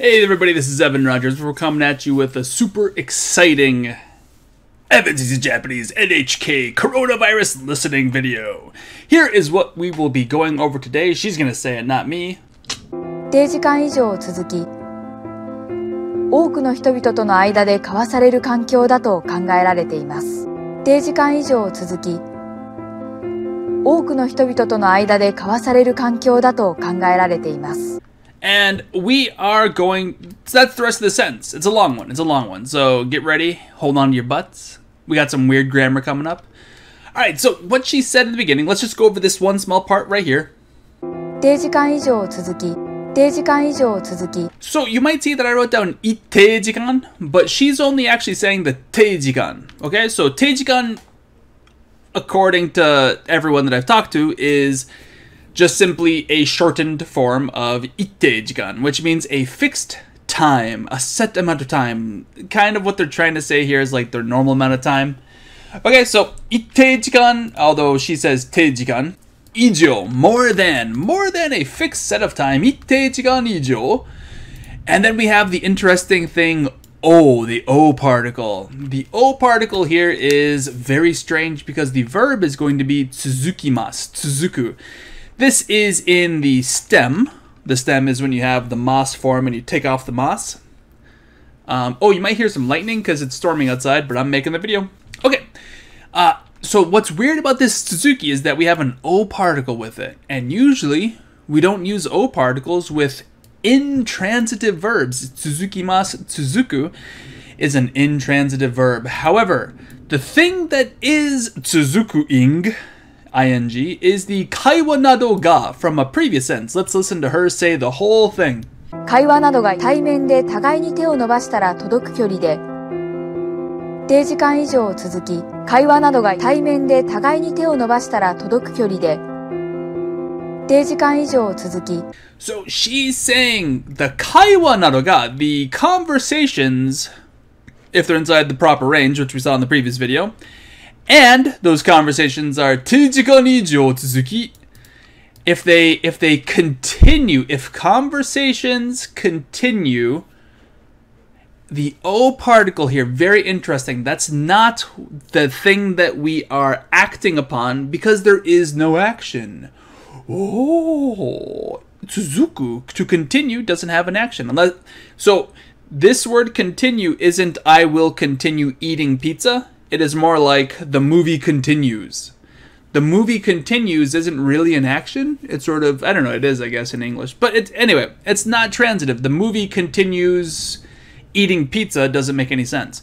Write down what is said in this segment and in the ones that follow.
Hey everybody, this is Evan Rogers. We're coming at you with a super exciting Evan Teaches Japanese NHK coronavirus listening video. Here is what we will be going over today. She's gonna say it, not me. 定時間以上続き、多くの人々との間で交わされる環境だと考えられています。定時間以上続き、多くの人々との間で交わされる環境だと考えられています。And we are going, that's the rest of the sentence. It's a long one. So get ready. Hold on to your butts. We got some weird grammar coming up. All right, so what she said in the beginning, let's just go over this one small part right here. 定時間以上続き、定時間以上続き。 So you might see that I wrote down itejikan, but she's only actually saying the teijikan. Okay, so teijikan, according to everyone that I've talked to, is just simply a shortened form of itejikan, which means a fixed time, a set amount of time. Kind of what they're trying to say here is like their normal amount of time. Okay, so itejikan, although she says teijikan, ijo, more than a fixed set of time, itejikan ijo. And then we have the interesting thing, O, the O particle. The O particle here is very strange because the verb is going to be tsuzukimasu, tsuzuku. This is in the stem. The stem is when you have the mas form and you take off the mas. Oh, you might hear some lightning because it's storming outside, but I'm making the video. Okay. So what's weird about this Suzuki is that we have an O particle with it. And usually we don't use O particles with intransitive verbs. Tsuzukimasu, tsuzuku is an intransitive verb. However, the thing that is tsuzuku-ing, ing, is the kaiwa nado ga from a previous sentence. Let's listen to her say the whole thing. 会話などが対面で互いに手を伸ばしたら届く距離で、定時間以上続き、会話などが対面で互いに手を伸ばしたら届く距離で、定時間以上続き。 So she's saying the kaiwa nado ga, the conversations, if they're inside the proper range, which we saw in the previous video, and those conversations are 定時間以上続き. If they continue, if conversations continue, the O particle here, very interesting. That's not the thing that we are acting upon because there is no action. Oh, tsuzuku, to continue, doesn't have an action. So this word continue isn't I will continue eating pizza. It is more like the movie continues. The movie continues isn't really an action. It's sort of, I don't know, it is, I guess, in English. But anyway, it's not transitive. The movie continues eating pizza doesn't make any sense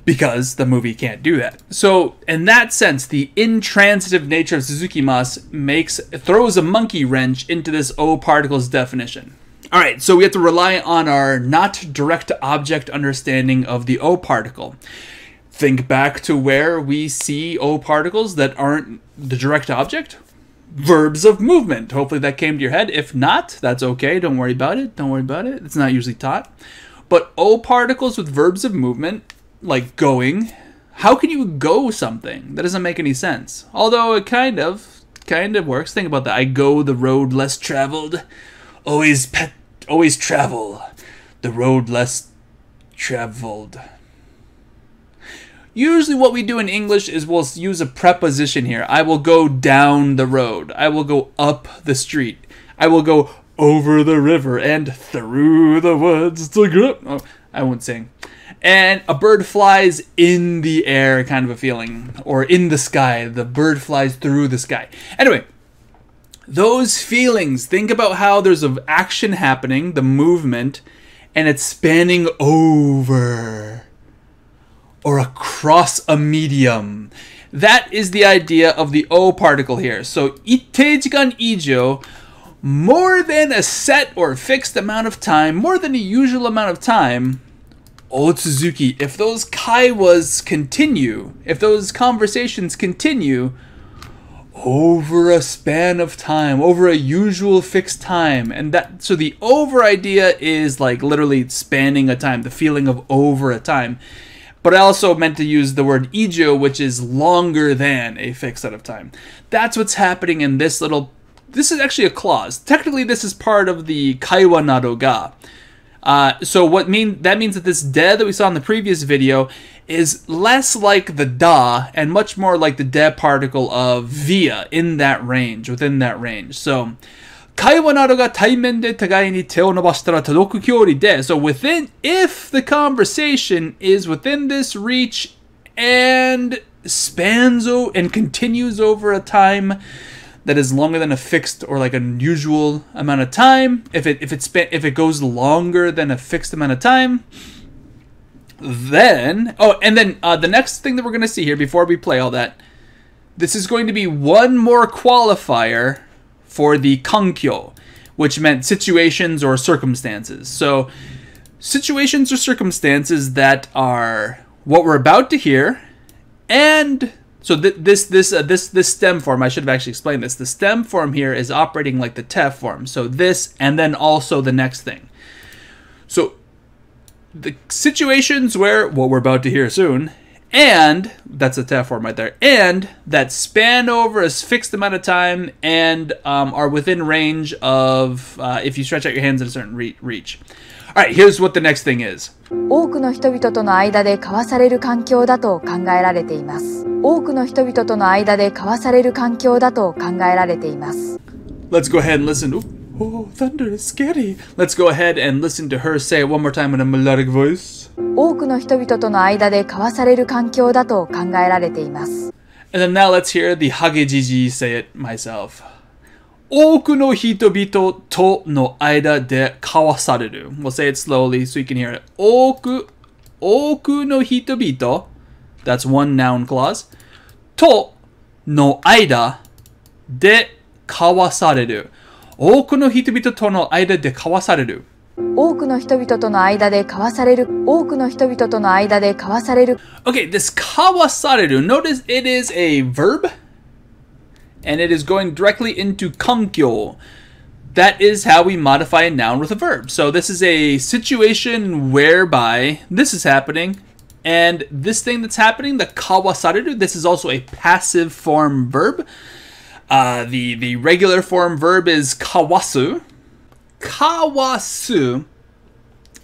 because the movie can't do that. So in that sense, the intransitive nature of Suzukimasu throws a monkey wrench into this O particle's definition. All right, so we have to rely on our not direct object understanding of the O particle. Think back to where we see O particles that aren't the direct object. Verbs of movement. Hopefully that came to your head. If not, that's okay. Don't worry about it. It's not usually taught. But O particles with verbs of movement, like going, how can you go something? That doesn't make any sense. Although it kind of works. Think about that. I go the road less traveled. Always travel the road less traveled. Usually what we do in English is we'll use a preposition here. I will go down the road. I will go up the street. I will go over the river and through the woods to get... Oh, I won't sing. And a bird flies in the air, kind of a feeling. Or in the sky. The bird flies through the sky. Anyway, those feelings. Think about how there's an action happening, the movement, and it's spanning over or across a medium. That is the idea of the O particle here. So, itejikan ijo, more than a set or fixed amount of time, more than a usual amount of time, O tsuzuki, if those kaiwas continue, if those conversations continue over a span of time, over a usual fixed time, and that, so the over idea is like literally spanning a time, the feeling of over a time. But I also meant to use the word ijo, which is longer than a fixed set of time. That's what's happening in this little... This is actually a clause. Technically, this is part of the kaiwa nado ga. So that means that this de that we saw in the previous video is less like the da and much more like the de particle of via in that range, within that range. So 会話などが対面で互いに手を伸ばしたら届く距離で So if the conversation is within this reach and and continues over a time that is longer than a fixed or like an unusual amount of time, if it goes longer than a fixed amount of time, then the next thing that we're going to see here before we play all that, this is going to be one more qualifier for the kankyo, which meant situations or circumstances. So situations or circumstances that are what we're about to hear, and so this stem form, I should have actually explained this. The stem form here is operating like the te form. So this and then also the next thing. So the situations where what we're about to hear soon, and that's a te form right there, and that span over a fixed amount of time and are within range of if you stretch out your hands in a certain reach. All right, here's what the next thing is. 多くの人々との間で交わされる環境だと考えられています。多くの人々との間で交わされる環境だと考えられています。Let's go ahead and listen. Oh, thunder is scary. Let's go ahead and listen to her say it one more time in a melodic voice. 多くの人々との間で交わされる環境だと考えられています。And then now let's hear the hagejiji say it myself. 多くの人々との間で交わされる. We'll say it slowly so you can hear it. 多くの人々, that's one noun clause, との間で交わされる. 多くの人々との間で交わされる. 多くの人々との間で交わされる。多くの人々との間で交わされる. Okay, this 交わされる, notice it is a verb. And it is going directly into kankyo. That is how we modify a noun with a verb. So this is a situation whereby this is happening, and this thing that's happening, the kawasareru, this is also a passive form verb. The regular form verb is kawasu. Kawasu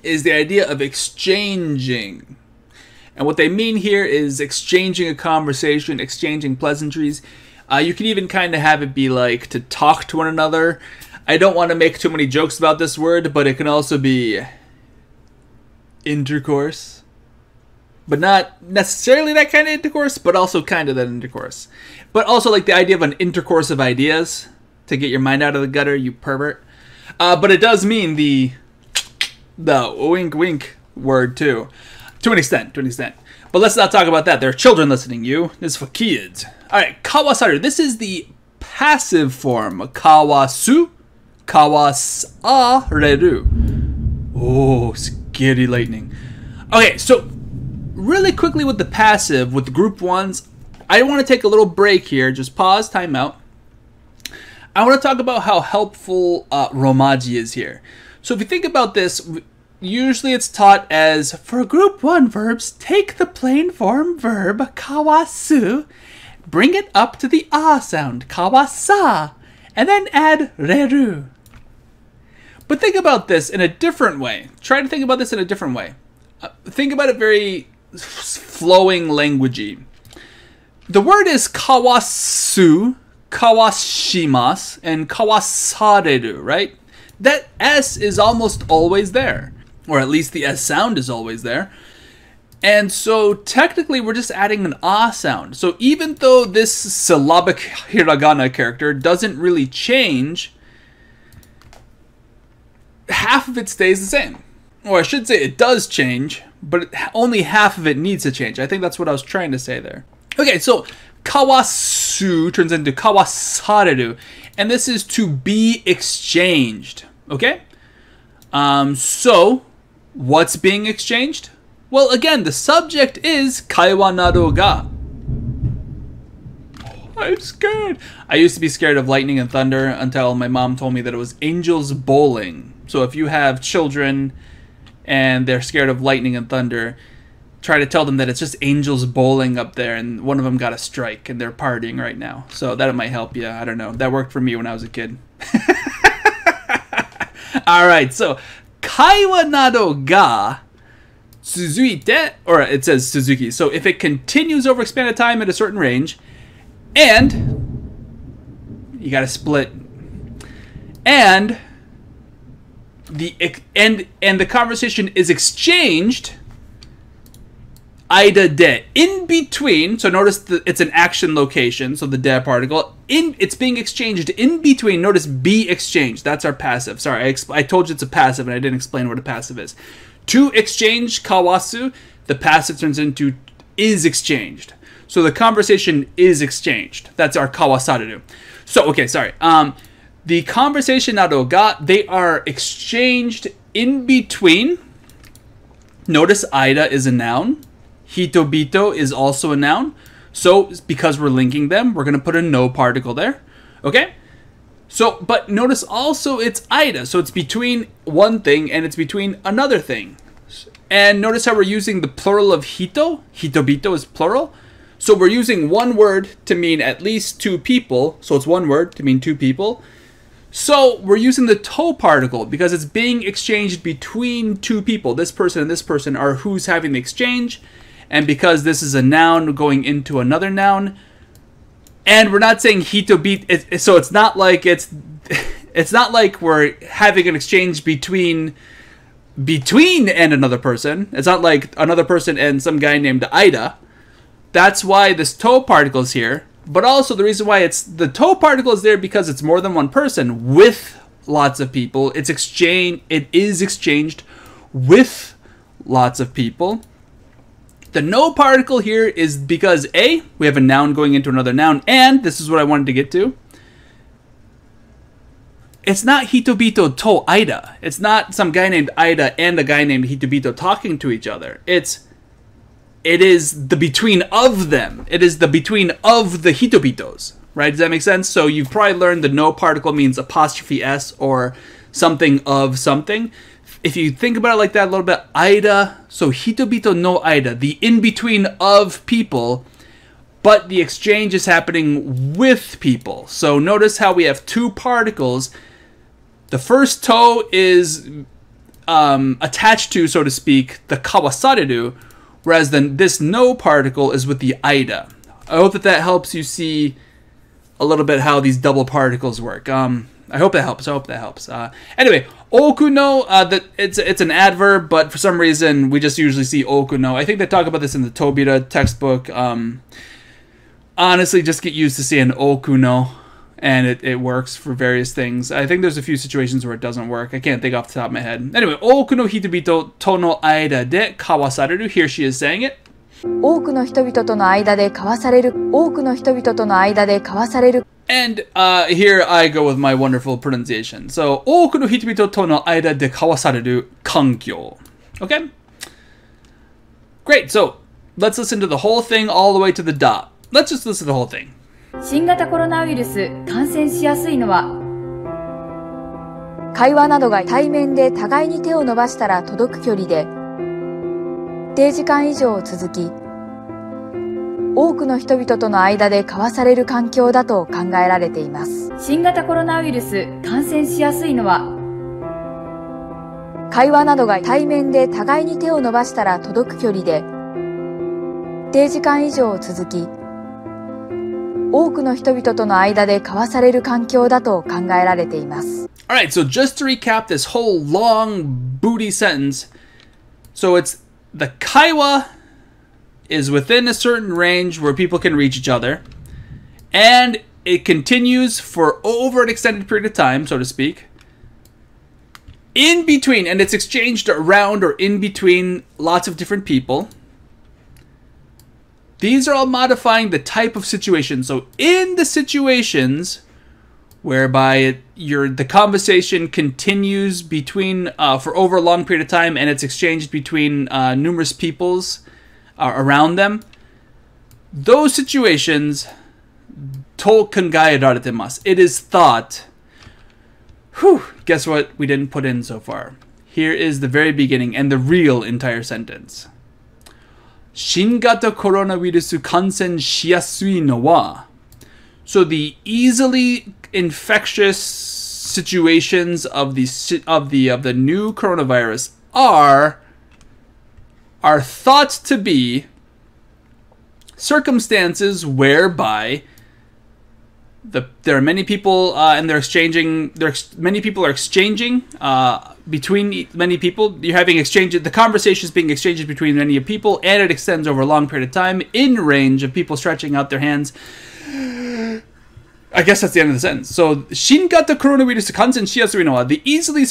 is the idea of exchanging. And what they mean here is exchanging a conversation, exchanging pleasantries. You can even kind of have it be like to talk to one another. I don't want to make too many jokes about this word, but it can also be intercourse. But not necessarily that kind of intercourse, but also kind of that intercourse. But also like the idea of an intercourse of ideas to get your mind out of the gutter, you pervert. But it does mean the wink wink word too. To an extent. But let's not talk about that. There are children listening, you. This is for kids. Alright, kawasaru. This is the passive form. Kawasu. Kawasareru. Oh, scary lightning. Okay, so really quickly with the passive, with the group ones, I want to take a little break here. Just pause, time out. I want to talk about how helpful romaji is here. So if you think about this, usually it's taught as, for group 1 verbs, take the plain form verb kawasu, bring it up to the ah sound, kawasa, and then add reru. But think about this in a different way. Try to think about this in a different way. Think about it very flowing languagey. The word is kawasu, kawashimasu, and kawasareru, right? That S is almost always there. Or at least the S sound is always there. And so technically we're just adding an ah sound. So even though this syllabic hiragana character doesn't really change, half of it stays the same. Or I should say it does change, but only half of it needs to change. I think that's what I was trying to say there. Okay, so kawasu turns into kawasareru. And this is to be exchanged. Okay? So what's being exchanged? Well, again, the subject is kaiwa nado ga. I'm scared. I used to be scared of lightning and thunder until my mom told me that it was angels bowling. So if you have children and they're scared of lightning and thunder, try to tell them that it's just angels bowling up there and one of them got a strike and they're partying right now. So that might help you. I don't know. That worked for me when I was a kid. All right, so kaiwa nado ga tsuzuite, or it says Suzuki. So if it continues over expanded time at a certain range, and you got to split, and the conversation is exchanged Aida de, in between. So notice it's an action location, so the de particle, it's being exchanged in between. Notice be exchanged, that's our passive. Sorry, I told you it's a passive and I didn't explain what a passive is. To exchange kawasu, the passive turns into is exchanged. So the conversation is exchanged. That's our kawasaru. So, okay, sorry. The conversation nado ga, they are exchanged in between. Notice Aida is a noun. Hitobito is also a noun. So, because we're linking them, we're going to put a no particle there. Okay? So, but notice also it's Aida. So, it's between one thing and it's between another thing. And notice how we're using the plural of hito. Hitobito is plural. So, we're using one word to mean at least two people. So, it's one word to mean two people. So, we're using the to particle because it's being exchanged between two people. This person and this person are who's having the exchange. And because this is a noun going into another noun, and we're not saying hitobito, so it's not like it's not like we're having an exchange between and another person. It's not like another person and some guy named Aida. That's why this to particle is here. But also the reason why it's the to particle is there because it's more than one person with lots of people. It is exchanged with lots of people. The no particle here is because A, we have a noun going into another noun, and this is what I wanted to get to. It's not Hitobito to Aida. It's not some guy named Aida and a guy named Hitobito talking to each other. It is the between of them. It is the between of the Hitobitos. Right? Does that make sense? So you've probably learned the no particle means apostrophe S or something of something. If you think about it like that a little bit, Aida, so Hitobito no Aida, the in-between of people, but the exchange is happening with people. So notice how we have two particles. The first to is attached to, so to speak, the kawasareru, whereas then this no particle is with the Aida. I hope that helps you see a little bit how these double particles work. I hope that helps. Anyway, okuno, that it's an adverb, but for some reason we just usually see okuno. I think they talk about this in the Tobita textbook. Honestly, just get used to seeing okuno, and it works for various things. I think there's a few situations where it doesn't work. I can't think off the top of my head. Anyway, okuno hitobito to no aida de kawasareru. Here she is saying it. 多くの人々との間で交わされる。多くの人々との間で交わされる。 And here I go with my wonderful pronunciation. So, 多くの人々との間で交わされる環境. Okay? Great. So, let's listen to the whole thing all the way to the dot. Let's just listen to the whole thing. 新型コロナウイルス感染しやすいのは、会話などが対面で互いに手を伸ばしたら届く距離で、一定時間以上続き、多くの人々との間で交わされる環境だと考えられています。新型コロナウイルス感染しやすいのは、会話などが対面で互いに手を伸ばしたら届く距離で、一定時間以上続き、多くの人々との間で交わされる環境だと考えられています。Alright, so just to recap this whole long booty sentence, so it's the kaiwa is within a certain range where people can reach each other, and it continues for over an extended period of time, so to speak, in between, and it's exchanged around or in between lots of different people. These are all modifying the type of situation. So in the situations whereby the conversation continues between for over a long period of time, and it's exchanged between numerous peoples around them, those situations, to kangai rarete. It is thought. Guess what we didn't put in so far? Here is the very beginning and the real entire sentence. Shingata coronavirus kansen shiyasui no wa. So the easily infectious situations of the new coronavirus are thought to be circumstances whereby there are many people and many people are exchanging between many people. You're having the conversation is being exchanged between many people, and it extends over a long period of time in range of people stretching out their hands. I guess that's the end of the sentence. So, Shingata coronavirus kansen shiyasui no wa, the easily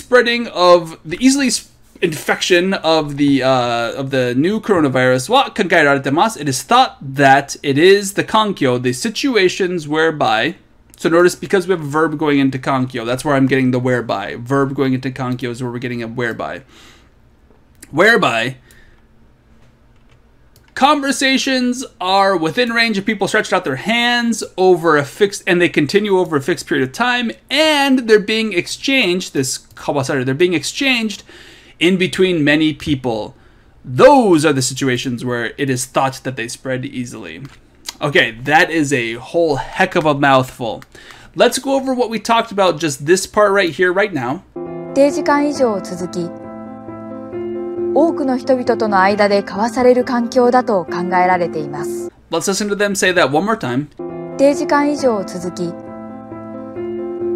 infection of the new coronavirus wa kankaerarete. It is thought that it is the kankyo, the situations whereby. So notice, because we have a verb going into kankyo, that's where I'm getting the whereby. Verb going into kankyo is where we're getting a whereby. Whereby conversations are within range of people stretched out their hands over and they continue over a fixed period of time, and they're being exchanged, they're being exchanged in between many people. Those are the situations where it is thought that they spread easily. Okay, that is a whole heck of a mouthful. Let's go over what we talked about, just this part right here, right now. 定時間以上続き、多くの人々との間で交わされる環境だと考えられています。 Let's listen to them say that one more time. 定時間以上続き、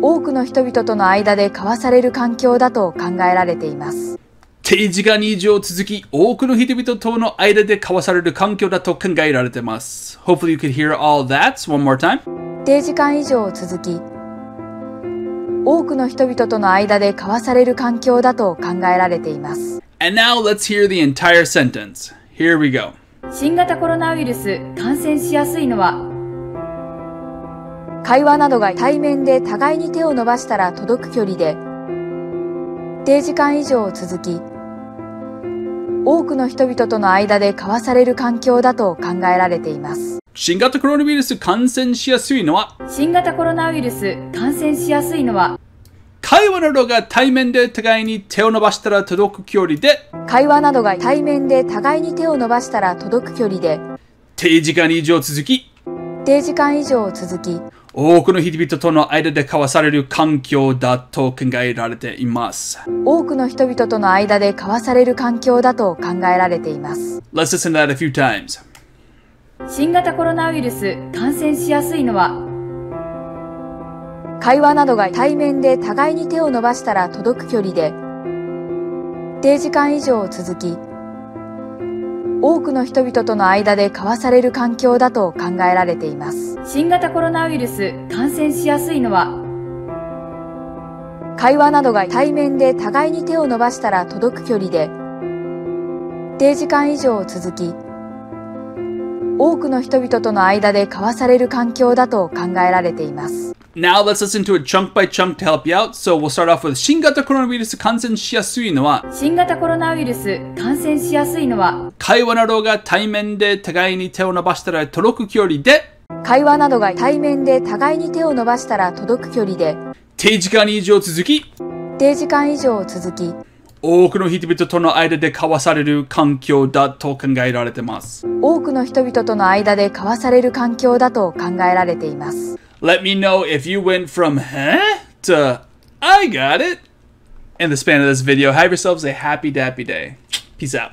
多くの人々との間で交わされる環境だと考えられています。 定時間以上続き、多くの人々との間で交わされる環境だと考えられています。Hopefully you could hear all that one more time. 定時間以上続き、多くの人々との間で交わされる環境だと考えられています。 And now let's hear the entire sentence. Here we go. 新型コロナウイルス感染しやすいのは、会話などが対面で互いに手を伸ばしたら届く距離で、定時間以上続き、多くの人々との間で交わされる環境だと考えられています。新型コロナウイルス感染しやすいのは、新型コロナウイルス感染しやすいのは、会話などが対面で互いに手を伸ばしたら届く距離で、会話などが対面で互いに手を伸ばしたら届く距離で、定時間以上続き、定時間以上続き、多くの人々との間で交わされる環境だと考えられています。多くの人々との間で交わされる環境だと考えられています。 Let's listen to that a few times. 新型コロナウイルス感染しやすいのは、会話などが対面で互いに手を伸ばしたら届く距離で、定時間以上続き、多くの人々との間で交わされる環境だと考えられています。新型コロナウイルス感染しやすいのは、会話などが対面で互いに手を伸ばしたら届く距離で、定時間以上続き、多くの人々との間で交わされる環境だと考えられています。Now let's listen to it chunk by chunk to help you out. So we'll start off with 新型コロナウイルス感染しやすいのは、新型コロナウイルス感染しやすいのは、会話などが対面で互いに手を伸ばしたら届く距離で、会話などが対面で互いに手を伸ばしたら届く距離で、定時間以上続き、定時間以上続き、多くの人々との間で交わされる環境だと考えられています。多くの人々との間で交わされる環境だと考えられています。Let me know if you went from huh to I got it in the span of this video. Have yourselves a happy dappy day. Peace out.